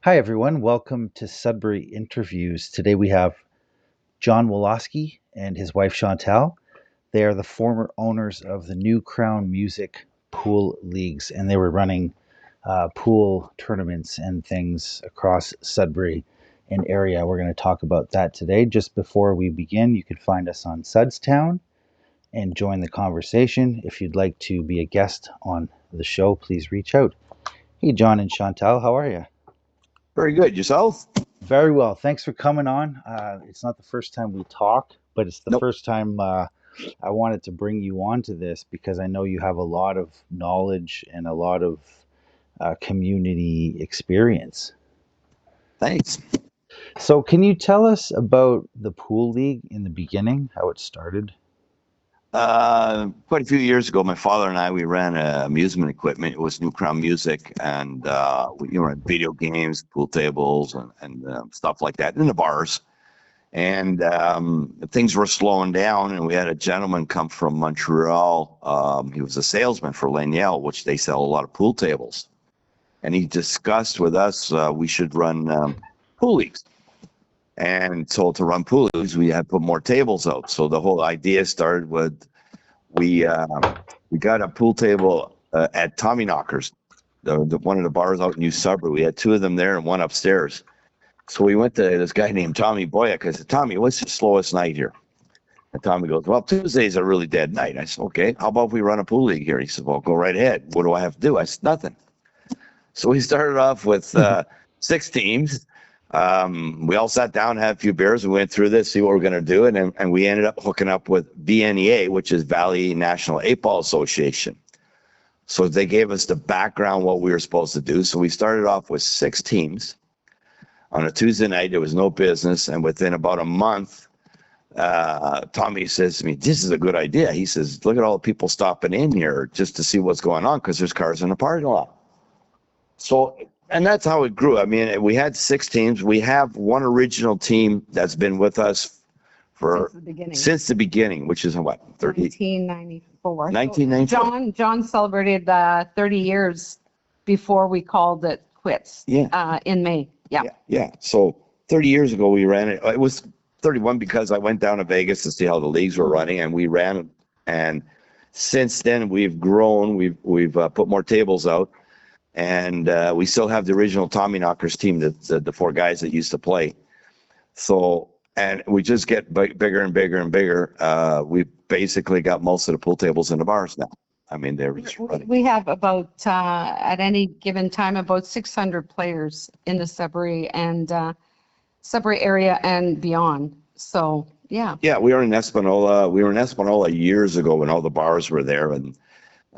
Hi, everyone. Welcome to Sudbury Interviews. Today we have John Weloski and his wife Chantal. They are the former owners of the New Crown Music Pool Leagues, and they were running pool tournaments and things across Sudbury and area. We're going to talk about that today. Just before we begin, you can find us on Sudstown and join the conversation. If you'd like to be a guest on the show, please reach out. Hey, John and Chantal, how are you? Very good. Yourself? Very well. Thanks for coming on. It's not the first time we talk, but it's the Nope. first time I wanted to bring you on to this because I know you have a lot of knowledge and a lot of community experience. Thanks. So, can you tell us about the pool league in the beginning, how it started? Quite a few years ago, my father and I, we ran amusement equipment. It was New Crown Music, and we ran video games, pool tables, and stuff like that in the bars. And things were slowing down, and we had a gentleman come from Montreal. He was a salesman for Laniel, which they sell a lot of pool tables. And he discussed with us we should run pool leagues. And so to run pool leagues, we had to put more tables out. So the whole idea started with we got a pool table at Tommy Knockers, one of the bars out in New Sudbury. We had two of them there and one upstairs. So we went to this guy named Tommy Boyack. I said, Tommy, what's the slowest night here? And Tommy goes, well, Tuesday's a really dead night. I said, okay, how about if we run a pool league here? He said, well, go right ahead. What do I have to do? I said, nothing. So we started off with 6 teams. We all sat down, had a few beers, we went through this, see what we're going to do, and we ended up hooking up with VNEA, which is Valley National 8-Ball Association. So they gave us the background, what we were supposed to do. So we started off with 6 teams. On a Tuesday night, there was no business, and within about a month, Tommy says to me, this is a good idea. He says, look at all the people stopping in here just to see what's going on because there's cars in the parking lot. So, and that's how it grew. I mean, we had 6 teams. We have one original team that's been with us for since the beginning, which is what, 1994. 1994. John celebrated 30 years before we called it quits. Yeah. In May. Yeah. So 30 years ago we ran it. It was 31 because I went down to Vegas to see how the leagues were running, and we ran. And since then we've grown. We've put more tables out. And we still have the original Tommy Knockers team, the 4 guys that used to play. So, and we just get bigger and bigger and bigger. We basically got most of the pool tables in the bars now. I mean, they're just running. We have about, at any given time, about 600 players in the Sudbury area and beyond. So, yeah. Yeah, we were in Espanola. We were in Espanola years ago when all the bars were there, and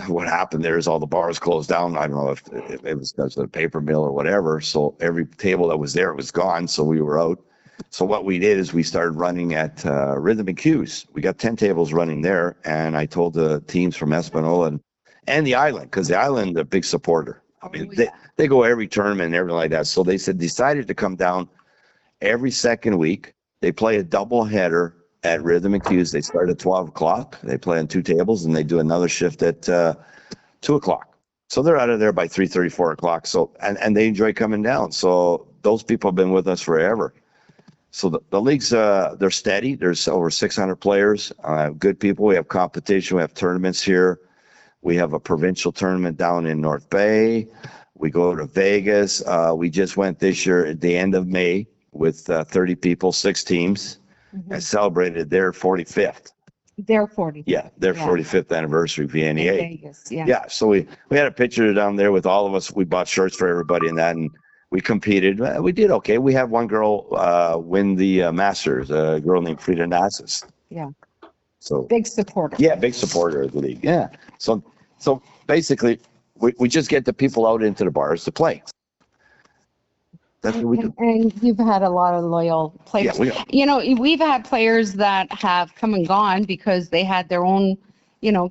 what happened there is all the bars closed down. I don't know if it was because of the paper mill or whatever. So every table that was there was gone. So we were out. So what we did is we started running at Rhythm and Cues. We got 10 tables running there. And I told the teams from Espanola and the island, because the island, a big supporter. I mean, they go every tournament and everything like that. So they decided to come down every second week. They play a double header at Rhythm and Cues. They start at 12 o'clock. They play on 2 tables, and they do another shift at 2 o'clock. So they're out of there by 3:30, 4 o'clock. So, and they enjoy coming down. So those people have been with us forever. So the leagues, they're steady. There's over 600 players, good people. We have competition. We have tournaments here. We have a provincial tournament down in North Bay. We go to Vegas. We just went this year at the end of May with 30 people, 6 teams. And celebrated their 45th. Their 45th. Yeah, their 45th anniversary VNEA. Vegas, yeah. Yeah, so we had a picture down there with all of us. We bought shirts for everybody and that, and we competed. We did okay. We had one girl win the Masters, a girl named Frida Nassus. Yeah. So big supporter. Yeah, big supporter of the league. Yeah. So basically, we just get the people out into the bars to play. That's what we do. And you've had a lot of loyal players. Yeah, you know, we've had players that have come and gone because they had their own,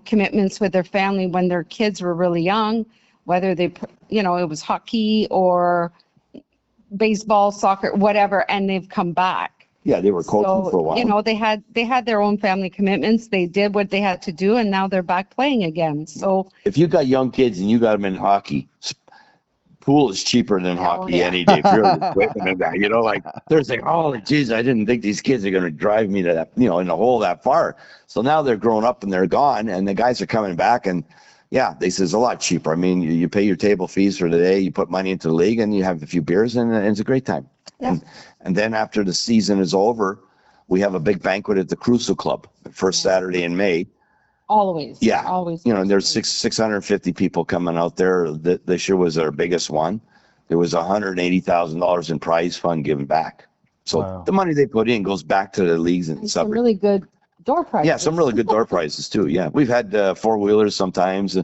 commitments with their family when their kids were really young, whether they, it was hockey or baseball, soccer, whatever, and they've come back. Yeah, they were coaching for a while. They had their own family commitments. They did what they had to do, and now they're back playing again. So if you got young kids and you got them in hockey, pool is cheaper than hockey any day. Period. Equipment and that, like they're saying, "Oh, geez, I didn't think these kids are going to drive me to that, in the hole that far." So now they're grown up and they're gone, and the guys are coming back, and yeah, they say it's a lot cheaper. I mean, you pay your table fees for the day, you put money into the league, and you have a few beers, and it's a great time. Yeah. And then after the season is over, we have a big banquet at the Crusoe Club, first Saturday in May. Always. Yeah. Always. There's 650 people coming out there. This year was our biggest one. There was $180,000 in prize fund given back. So the money they put in goes back to the leagues and some really good door prizes. Yeah, some really good door prizes too. Yeah, we've had four-wheelers sometimes,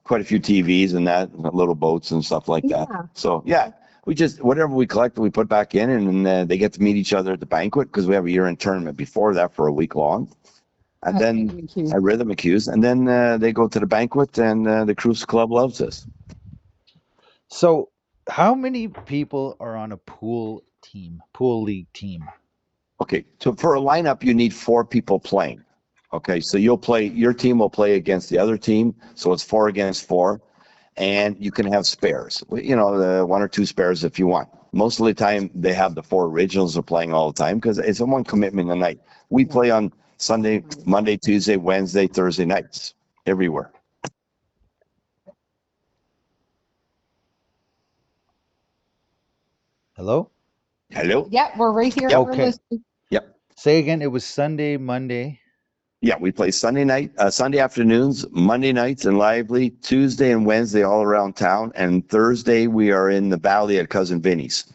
quite a few TVs and that, little boats and stuff like that. So yeah, we just, whatever we collect, we put back in, and then they get to meet each other at the banquet, because we have a year-end tournament before that for a week long. And then at Rhythm Accused, and then they go to the banquet, and the Cruise Club loves us. So how many people are on a pool league team? Okay, so for a lineup, you need 4 people playing. Okay, so your team will play against the other team, so it's 4 against 4, and you can have spares. The 1 or 2 spares if you want. Most of the time, they have the 4 originals are playing all the time, because it's a one commitment a night. We play on Sunday, Monday, Tuesday, Wednesday, Thursday nights, everywhere. Hello? Hello? Yeah, we're right here. Yep. Okay. Yep. Say again, it was Sunday, Monday. Yeah, we play Sunday afternoons, Monday nights in Lively, Tuesday and Wednesday all around town, and Thursday we are in the valley at Cousin Vinny's.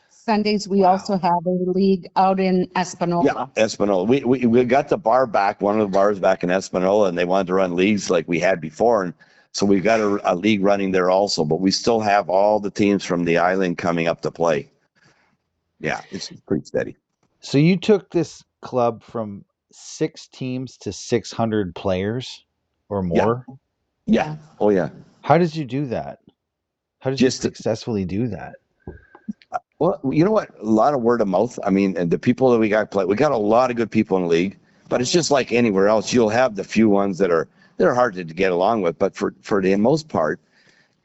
Sundays, we also have a league out in Espanola. Yeah, Espanola. We got the bar back, one of the bars back in Espanola, and they wanted to run leagues like we had before. And so we've got a league running there also, but we still have all the teams from the island coming up to play. Yeah, it's pretty steady. So you took this club from 6 teams to 600 players or more? Yeah. Oh, yeah. How did you do that? How did you successfully do that? Well, you know what? A lot of word of mouth. I mean, and the people that we got a lot of good people in the league, but it's just like anywhere else. You'll have the few ones that are hard to get along with, but for the most part,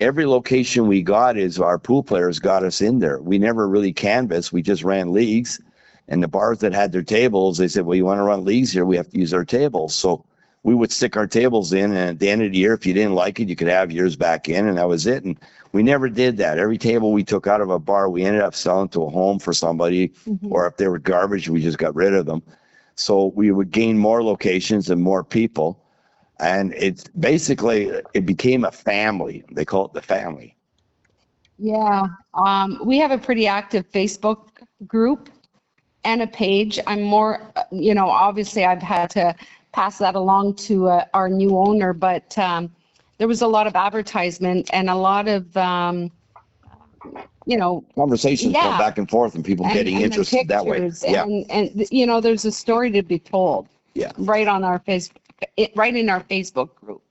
every location we got is our pool players got us in there. We never really canvassed. We just ran leagues, and the bars that had their tables, they said, well, you want to run leagues here? We have to use our tables. So we would stick our tables in, and at the end of the year, if you didn't like it, you could have yours back in, and that was it. And we never did that. Every table we took out of a bar, we ended up selling to a home for somebody, or if they were garbage, we just got rid of them. So we would gain more locations and more people. And it became a family. They call it the family. Yeah. We have a pretty active Facebook group and a page. I'm more, obviously I've had to pass that along to our new owner, but there was a lot of advertisement and a lot of, conversations going back and forth and people getting interested that way. Yeah. And there's a story to be told. Yeah. Right on our right in our Facebook group.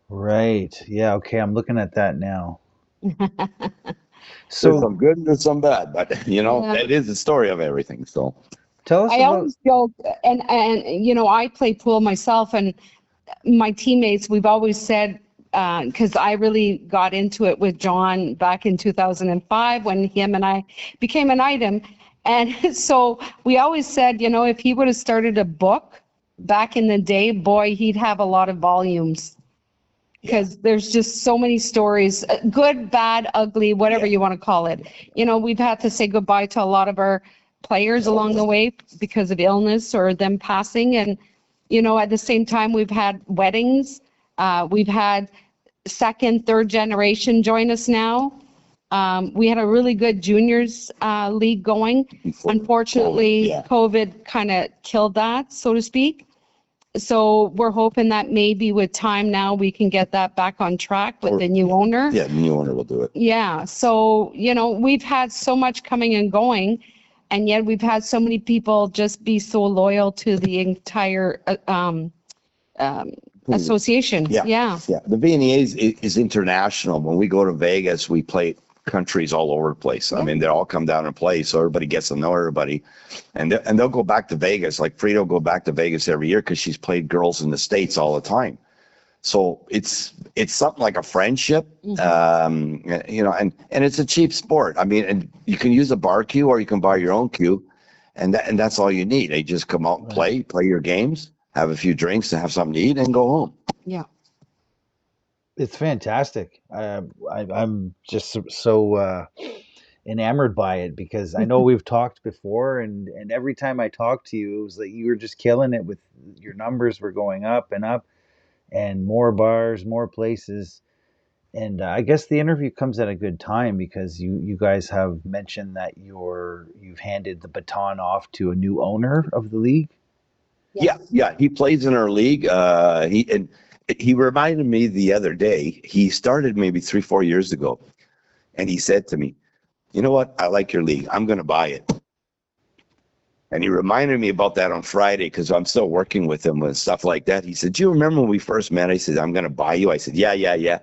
Right. Yeah. Okay. I'm looking at that now. So there's some good and there's some bad, but it is the story of everything. So tell us. I always joke, and I play pool myself, and my teammates, we've always said, because I really got into it with John back in 2005 when him and I became an item. And so we always said, if he would have started a book back in the day, boy, he'd have a lot of volumes. Because there's just so many stories, good, bad, ugly, whatever you want to call it. We've had to say goodbye to a lot of our players along the way because of illness or them passing. And, at the same time, we've had weddings. We've had second, third generation join us now. We had a really good juniors league going. Unfortunately, COVID kind of killed that, so to speak. So we're hoping that maybe with time now we can get that back on track with the new owner. Yeah, the new owner will do it. Yeah. So, we've had so much coming and going, and yet we've had so many people just be so loyal to the entire association. Yeah. The VNEA is international. When we go to Vegas, we play countries all over the place. I mean, they all come down and play, so everybody gets to know everybody. And they'll go back to Vegas. Like Frida will go back to Vegas every year because she's played girls in the States all the time. So it's something like a friendship, you know, and it's a cheap sport. I mean, and you can use a bar cue or you can buy your own cue, and that's all you need. They just come out and play your games, have a few drinks, and have something to eat, and go home. Yeah. It's fantastic. I'm just so enamored by it because I know we've talked before, and every time I talked to you, it was like you were just killing it with your numbers were going up and up, and more bars, more places. And I guess the interview comes at a good time because you guys have mentioned that you've handed the baton off to a new owner of the league. Yeah, yeah. He plays in our league. He reminded me the other day. He started maybe 3-4 years ago, and he said to me, "You know what? I like your league. I'm going to buy it." And he reminded me about that on Friday because I'm still working with him and stuff like that. He said, "Do you remember when we first met?" I said, "I'm going to buy you." I said, "Yeah, yeah, yeah."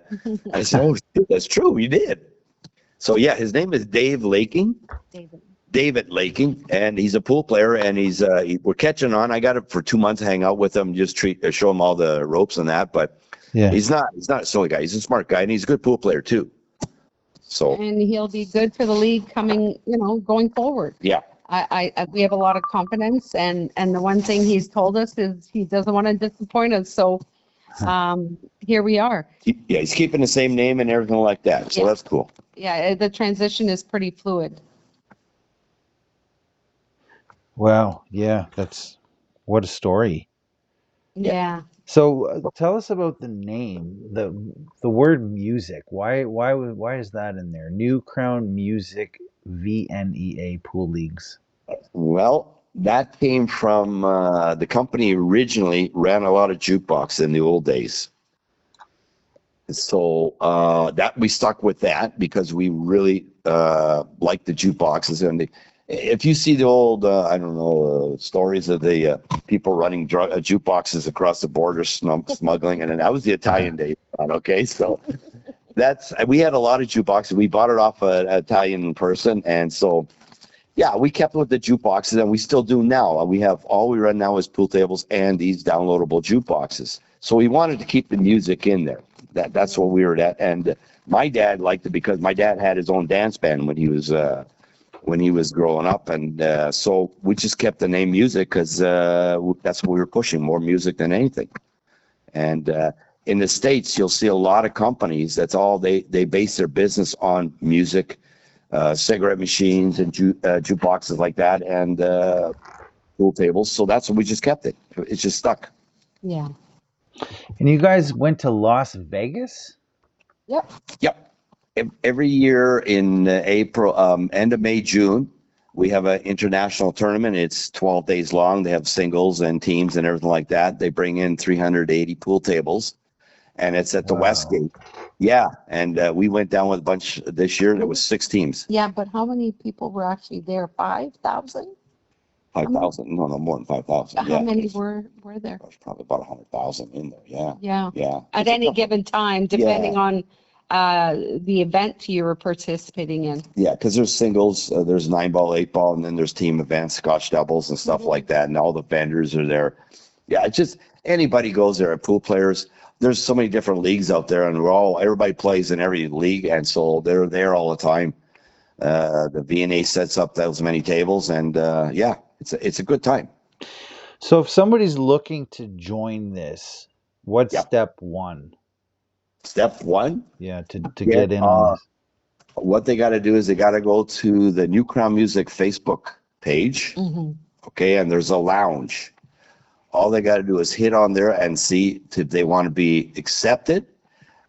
I said, "Oh, shit, that's true. You did." So yeah, his name is Dave Laking. David Laking, and he's a pool player, and we're catching on. I got it for 2 months to hang out with him, just show him all the ropes and that. But Yeah, he's not a silly guy. He's a smart guy, and he's a good pool player too. So And he'll be good for the league coming, going forward. yeah, We have a lot of confidence, and the one thing he's told us is he doesn't want to disappoint us. So here we are. he's keeping the same name and everything like that. So that's cool. Yeah, the transition is pretty fluid. wow, yeah, what a story. Yeah. So tell us about the name, the word music. Why is that in there? New Crown Music VNEA Pool Leagues. Well, that came from the company originally ran a lot of jukebox in the old days. So that we stuck with that because we really like the jukeboxes. And if you see the old, I don't know, stories of the people running jukeboxes across the border, smuggling, and that was the Italian days. Okay, so we had a lot of jukeboxes. We bought it off an Italian person, and so yeah, we kept with the jukeboxes, and we still do now. All we run now is pool tables and these downloadable jukeboxes. So we wanted to keep the music in there. That's what we were at. And my dad liked it because my dad had his own dance band when he was growing up, and so we just kept the name music because that's what we were pushing, more music than anything. And in the States, you'll see a lot of companies. That's all they base their business on music. Cigarette machines and jukeboxes like that, and pool tables. So that's what we just kept it. It's just stuck. Yeah. And you guys went to Las Vegas? Yep. Yep. Every year in April, end of May, June, we have an international tournament. It's 12 days long. They have singles and teams and everything like that. They bring in 380 pool tables, and it's at the Westgate. Yeah, and we went down with a bunch this year, and it was 6 teams. Yeah, but how many people were actually there? 5,000? 5,000? No, more than 5,000. How many were there? There's probably about 100,000 in there. Yeah. Yeah. Yeah. At any given time, depending on the event you were participating in. Yeah, because there's singles, there's 9-ball, 8-ball, and then there's team events, Scotch doubles and stuff like that, and all the vendors are there. Yeah, it's just anybody goes there. Pool players. There's so many different leagues out there, and everybody plays in every league, and so they're there all the time. The VNA sets up those many tables, and yeah, it's a good time. So if somebody's looking to join this, what's step one? Step one? Yeah, to get in on this. What they got to do is they got to go to the New Crown Music Facebook page, okay, and there's a lounge. All they got to do is hit on there and see if they want to be accepted.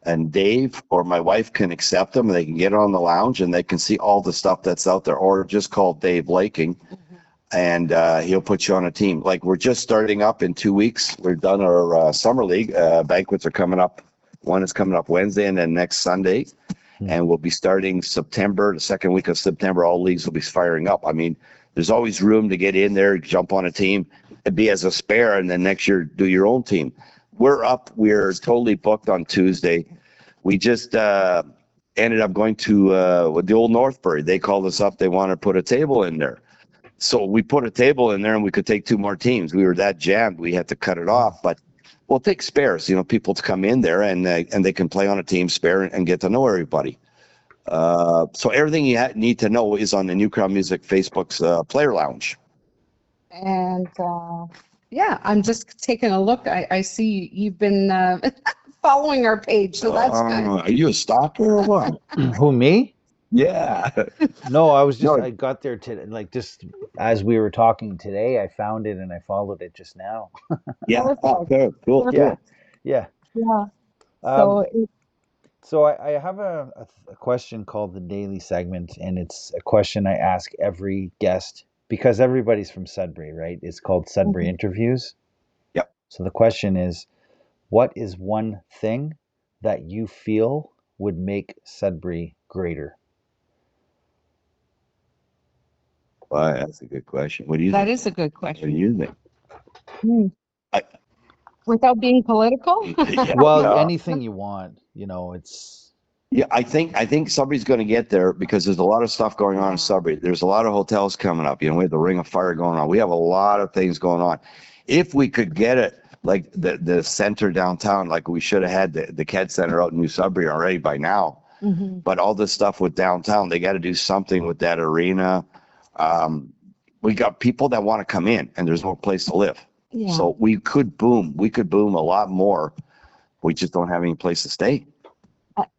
And Dave or my wife can accept them. They can get on the lounge and they can see all the stuff that's out there. Or just call Dave Laking, and he'll put you on a team. Like we're just starting up in 2 weeks. We're done our summer league. Banquets are coming up. One is coming up Wednesday and then next Sunday. And we'll be starting September, the second week of September. All leagues will be firing up. I mean, there's always room to get in there, jump on a team, and be as a spare, and then next year do your own team. We're totally booked on Tuesday. We just ended up going to the old Northbury. They called us up. They want to put a table in there. So we put a table in there, and we could take 2 more teams. We were that jammed, we had to cut it off. But Well, take spares, people to come in there and they can play on a team spare and get to know everybody. So everything you need to know is on the New Crown Music Facebook's Player Lounge. And yeah, I'm just taking a look. I see you've been following our page, so that's good. Are you a stalker or what? Who, me? Yeah. No, I was just, No. I got there today, like just as we were talking today, I found it and I followed it just now. Yeah. Perfect. Okay. Cool. Yeah. Cool. Yeah. Yeah. Um, So so I have a question called the daily segment, and it's a question I ask every guest because everybody's from Sudbury, right? It's called Sudbury Interviews. Yep. So the question is, what is one thing that you feel would make Sudbury greater? Well, that's a good question. What do you that think? is a good What do question. you think? Hmm. I- Without being political? Yeah. Well, anything you want, it's Yeah, I think somebody's going to get there because there's a lot of stuff going on in Sudbury. There's a lot of hotels coming up. We have the Ring of Fire going on. We have a lot of things going on. If we could get it like the center downtown, like we should have had the Ked Center out in New Sudbury already by now. Mhm. But all this stuff with downtown, they got to do something with that arena. We got people that want to come in, and there's no place to live. Yeah. So we could boom. We could boom a lot more. We just don't have any place to stay.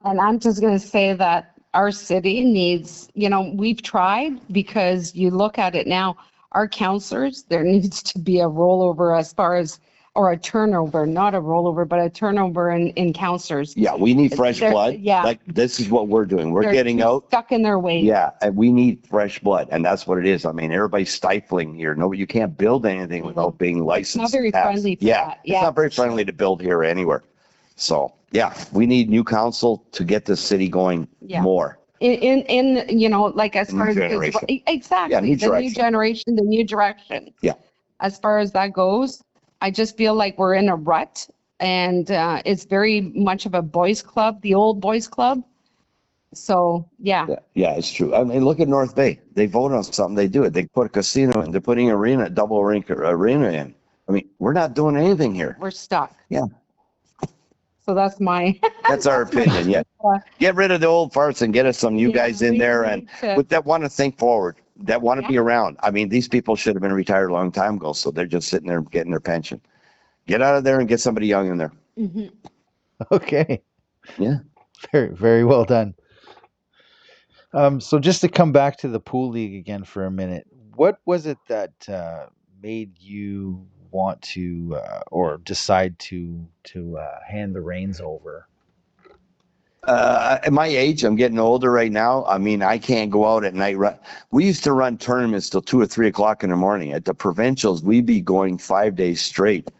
And I'm just going to say that our city needs, we've tried because you look at it now, our counselors, there needs to be a rollover as far as, or a turnover, not a rollover, but a turnover in counselors. Yeah, we need fresh They're- blood. yeah. Like this is what we're doing. We're They're getting too out. stuck in their ways. Yeah, and we need fresh blood, and that's what it is. I mean, everybody's stifling here. No, you can't build anything without being licensed. Not very and passed. friendly for Yeah, that. it's Yeah. not very friendly to build here anywhere. So yeah, we need new council to get the city going Yeah. more. In like as New far as generation. exactly Yeah, new the new direction. generation, the new direction. Yeah. As far as that goes, I just feel like we're in a rut, and it's very much of a boys' club, the old boys' club. So yeah, Yeah, it's true. I mean, look at North Bay. They vote on something, they do it. They put a casino in. They're putting double rink arena in. I mean, we're not doing anything here. we're stuck. Yeah. So that's my. That's our opinion. Yeah. Get rid of the old farts and get us some new guys in we there need and to- with that want to think forward, that want to Yeah. be around. I mean, these people should have been retired a long time ago, so they're just sitting there getting their pension. Get out of there and get somebody young in there. Mhm. okay. Yeah. Very, very well done. So just to come back to the pool league again for a minute, what was it that made you want to or decide to hand the reins over? At my age, I'm getting older right now. I mean, I can't go out at night. We used to run tournaments till 2 or 3 o'clock in the morning. At the provincials, we'd be going 5 days straight.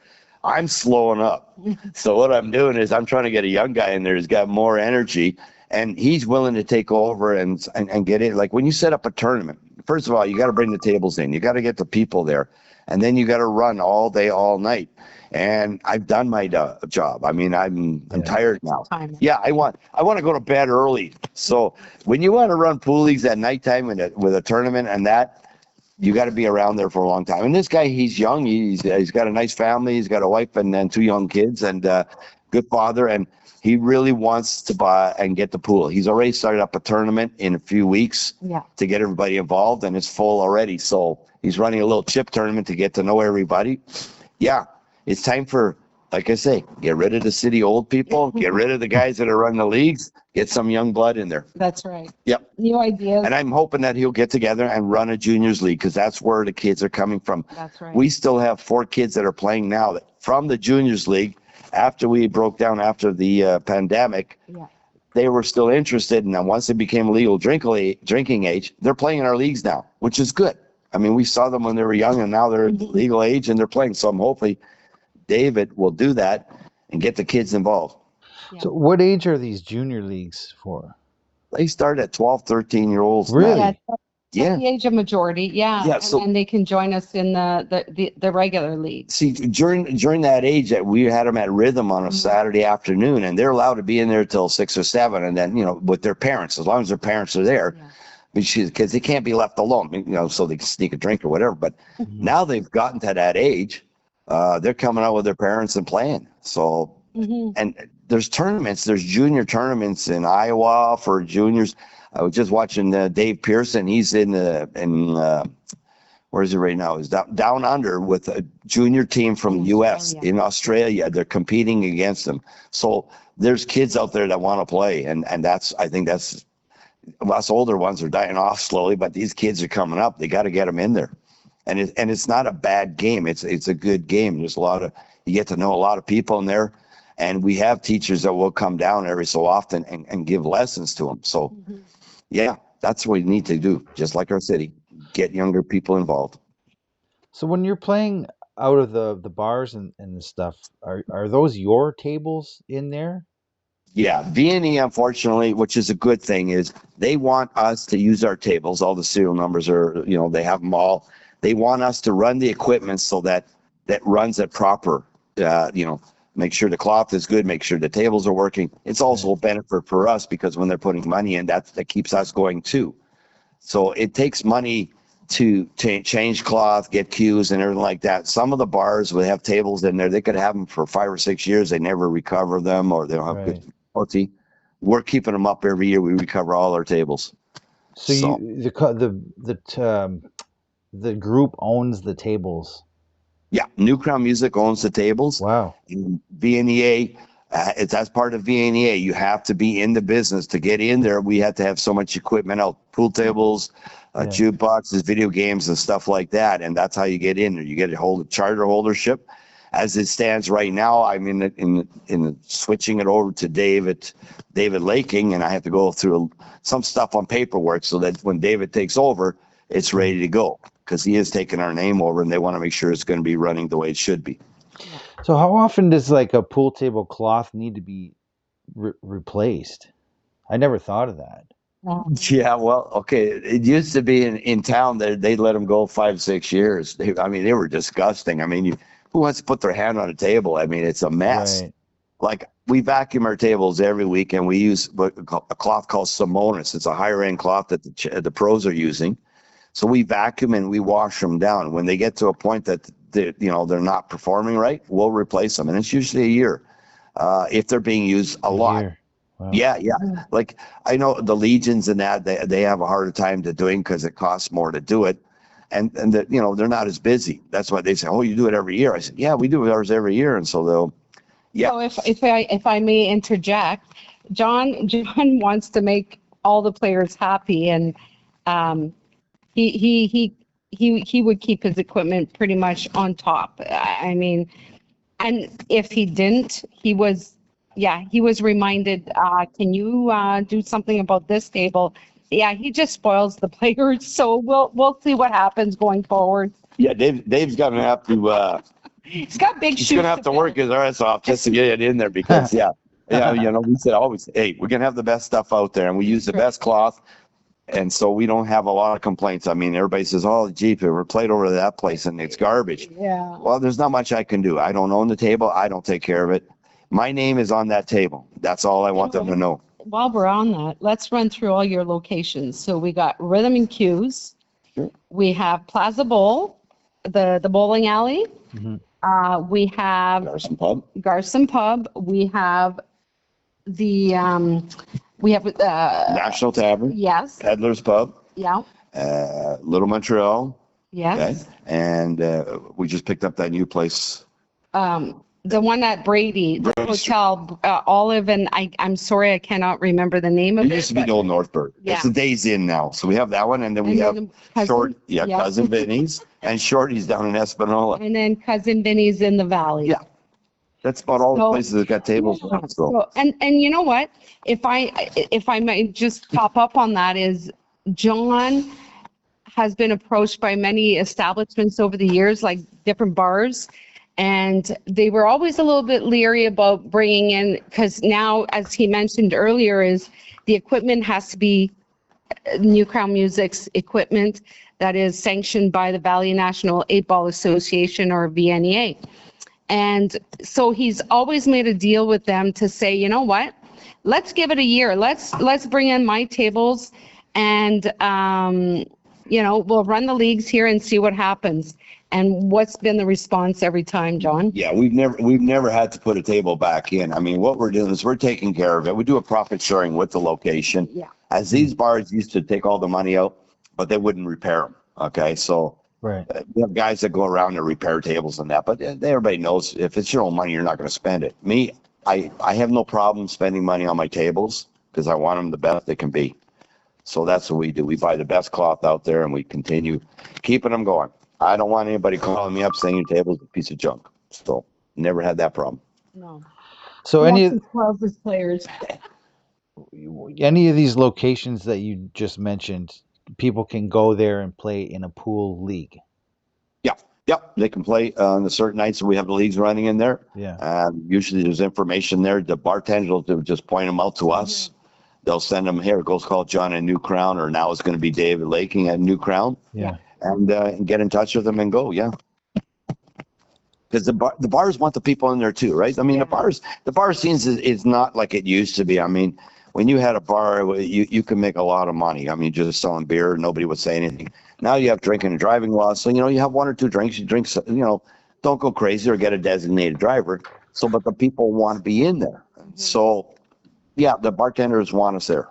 I'm slowing up. So what I'm doing is I'm trying to get a young guy in there who's got more energy, and he's willing to take over and get in. Like when you set up a tournament, first of all, you got to bring the tables in. You got to get the people there, and then you got to run all day, all night. And I've done my job. I mean, I'm tired now. Time. Yeah, I want to go to bed early. So when you want to run pool leagues at nighttime with a tournament and that, you got to be around there for a long time. And this guy, he's young. He's got a nice family. He's got a wife and then 2 young kids and good father. And he really wants to buy and get the pool. He's already started up a tournament in a few weeks Yeah. to get everybody involved, and it's full already. So he's running a little chip tournament to get to know everybody. Yeah, it's time for, like I say, get rid of the city old people, get rid of the guys that are running the leagues, get some young blood in there. That's right. Yep. New ideas. And I'm hoping that he'll get together and run a juniors league because that's where the kids are coming from. That's right. We still have 4 kids that are playing now that from the juniors league after we broke down after the pandemic. Yeah. They were still interested, and then once they became legal drinking age, they're playing in our leagues now, which is good. I mean, we saw them when they were young, and now they're legal age and they're playing. So I'm hopefully David will do that and get the kids involved. Yeah. So what age are these junior leagues for? They start at 12, 13-year-olds. Really? Yeah. Yeah. The age of majority. Yeah. Yeah, And so- then they can join us in the regular league. See, during that age that we had them at Rhythm on a Saturday afternoon, and they're allowed to be in there till 6 or 7, and then with their parents, as long as their parents are there, Yeah. because they can't be left alone, so they can sneak a drink or whatever. But now they've gotten to that age, they're coming out with their parents and playing. So, and there's tournaments, there's junior tournaments in Iowa for juniors. I was just watching Dave Pearson. He's in where is he right now? He's down under with a junior team from the U.S. in Australia. They're competing against them. So there's kids out there that want to play, and I think that's us older ones are dying off slowly, but these kids are coming up. They got to get them in there, and it's not a bad game. It's a good game. There's you get to know a lot of people in there, and we have teachers that will come down every so often and give lessons to them. So, yeah, that's what we need to do. Just like our city, get younger people involved. So when you're playing out of the bars and the stuff, are those your tables in there? Yeah, VNE, unfortunately, which is a good thing, is they want us to use our tables. All the serial numbers are, they have them all. They want us to run the equipment so that runs it proper. Make sure the cloth is good, make sure the tables are working. It's also a benefit for us because when they're putting money in, that keeps us going too. So it takes money to change cloth, get cues and everything like that. Some of the bars would have tables in there. They could have them for 5 or 6 years. They never recover them, or they don't have good quality. We're keeping them up every year. We recover all our tables. So the group owns the tables. Yeah, New Crown Music owns the tables. Wow. VNEA, that's part of VNEA. You have to be in the business to get in there. We have to have so much equipment out, pool tables, jukeboxes, video games, and stuff like that. And that's how you get in there. You get a charter holdership. As it stands right now, I'm in switching it over to David Laking, and I have to go through some stuff on paperwork so that when David takes over, it's ready to go, because he is taking our name over, and they want to make sure it's going to be running the way it should be. So how often does like a pool table cloth need to be replaced? I never thought of that. Yeah, well, okay. It used to be in town that they let them go 5-6 years. They were disgusting. Who wants to put their hand on a table? It's a mess. Right. Like, we vacuum our tables every week, and we use a cloth called Simonis. It's a higher end cloth that the pros are using. So we vacuum and we wash them down. When they get to a point that they're not performing right, we'll replace them, and it's usually a year if they're being used a lot. Wow. Yeah. Like, I know the Legions and that they have a harder time to doing because it costs more to do it, and they're not as busy. That's why they say, "Oh, you do it every year." I said, "Yeah, we do ours every year," and so they'll. Yeah. So if I may interject, John wants to make all the players happy, and he would keep his equipment pretty much on top. And if he didn't, he was reminded, can you do something about this table? Yeah, he just spoils the players. So we'll see what happens going forward. Yeah, Dave's gonna have to. He's got big shoes. He's gonna have to work his ass off just to get it in there because we said always, hey, we're gonna have the best stuff out there, and we use the best cloth, and so we don't have a lot of complaints. Everybody says, "Oh, gee, we're played over to that place and it's garbage." Yeah. Well, there's not much I can do. I don't own the table. I don't take care of it. My name is on that table. That's all I want them to know. While we're on that, let's run through all your locations. So we got Rhythm and Cues. Sure. We have Plaza Bowl, the bowling alley. Mm-hmm. We have Garson Pub. We have National Tavern. Yes. Peddler's Pub. Yeah. Little Montreal. Yes. Okay. And we just picked up that new place. The one at Brady, the hotel, Olive, and I'm sorry, I cannot remember the name of it. It used to be the old Northburg. Yeah. It's the Days Inn now. So we have that one, and then we have Cousin, Cousin Vinny's, and Shorty's down in Espanola. And then Cousin Vinny's in the Valley. Yeah. That's about all the places that got tables. Yeah. So, and you know what? If I might just pop up on that, is John has been approached by many establishments over the years, like different bars, and they were always a little bit leery about bringing in, because now, as he mentioned earlier, is the equipment has to be New Crown Music's equipment that is sanctioned by the Valley National 8-Ball Association, or VNEA. And so he's always made a deal with them to say, you know what, let's give it a year. Let's bring in my tables, and we'll run the leagues here and see what happens. And what's been the response every time, John? Yeah, we've never had to put a table back in. I mean, what we're doing is we're taking care of it. We do a profit sharing with the location. Yeah. As these bars used to take all the money out, but they wouldn't repair them. Okay, so Right. we have guys that go around and repair tables and that, but everybody knows if it's your own money, you're not going to spend it. Me, I have no problem spending money on my tables because I want them the best they can be. So that's what we do. We buy the best cloth out there and we continue keeping them going. I don't want anybody calling me up saying your table's a piece of junk. So never had that problem. No. So any of players. these locations that you just mentioned, people can go there and play in a pool league. Yep. They can play on the certain nights that we have the leagues running in there. Yeah. Usually there's information there. The bartenders will just point them out to us. They'll send them here. Go call John in New Crown, or now it's going to be David Laking at New Crown. Yeah. And get in touch with them and go. Yeah. Because the bars want the people in there too, right? I mean, the bar scene is not like it used to be. I mean, when you had a bar, you could make a lot of money. I mean, just selling beer, nobody would say anything. Now you have drinking and driving laws, so you have one or two drinks. You drink, don't go crazy or get a designated driver. So, but the people want to be in there. So, yeah, the bartenders want us there.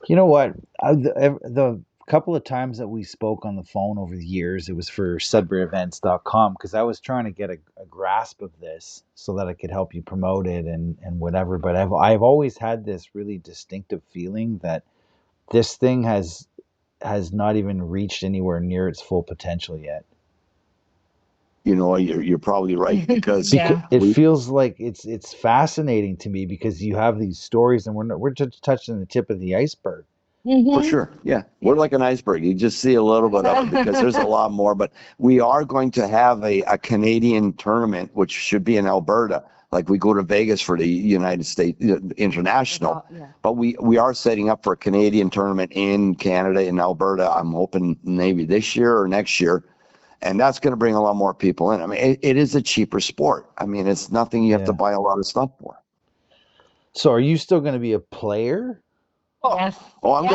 You know what? The couple of times that we spoke on the phone over the years, it was for SudburyEvents.com, because I was trying to get a grasp of this so that I could help you promote it and whatever. But I've always had this really distinctive feeling that this thing has not even reached anywhere near its full potential yet. You're probably right, because it feels like it's fascinating to me because you have these stories and we're just touching the tip of the iceberg. For sure. Yeah. We're like an iceberg. You just see a little bit of it because there's a lot more. But we are going to have a Canadian tournament, which should be in Alberta. Like we go to Vegas for the United States International. But we are setting up for a Canadian tournament in Canada, in Alberta. I'm hoping maybe this year or next year. And that's going to bring a lot more people in. I mean, it is a cheaper sport. I mean, it's nothing you have to buy a lot of stuff for. So are you still going to be a player? Yes. I'm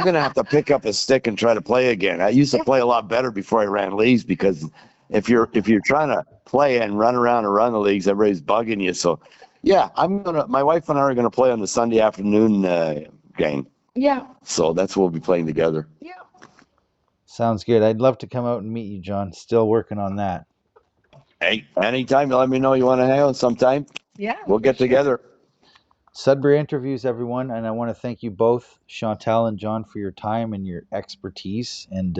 gonna have to pick up a stick and try to play again. I used to play a lot better before I ran leagues, because if you're trying to play and run around and run the leagues, everybody's bugging you. So yeah, my wife and I are gonna play on the Sunday afternoon game. Yeah. So that's what we'll be playing together. Yeah. Sounds good. I'd love to come out and meet you, John. Still working on that. Hey, anytime you let me know you want to hang out sometime. Yeah. We'll get together. Sudbury Interviews, everyone, and I want to thank you both, Chantal and John, for your time and your expertise, and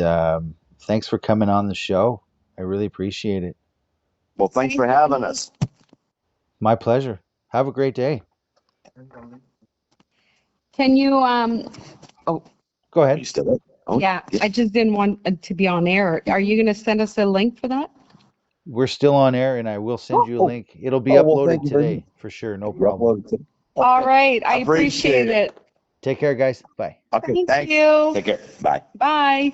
thanks for coming on the show. I really appreciate it. Well, thanks for having us. My pleasure. Have a great day. Can you Go ahead. You still there? Oh, yeah, I just didn't want to be on air. Are you going to send us a link for that? We're still on air, and I will send you a link. It'll be uploaded today for sure. No problem. All right. I appreciate it. Take care, guys. Bye. Okay, Thank you. Take care. Bye. Bye.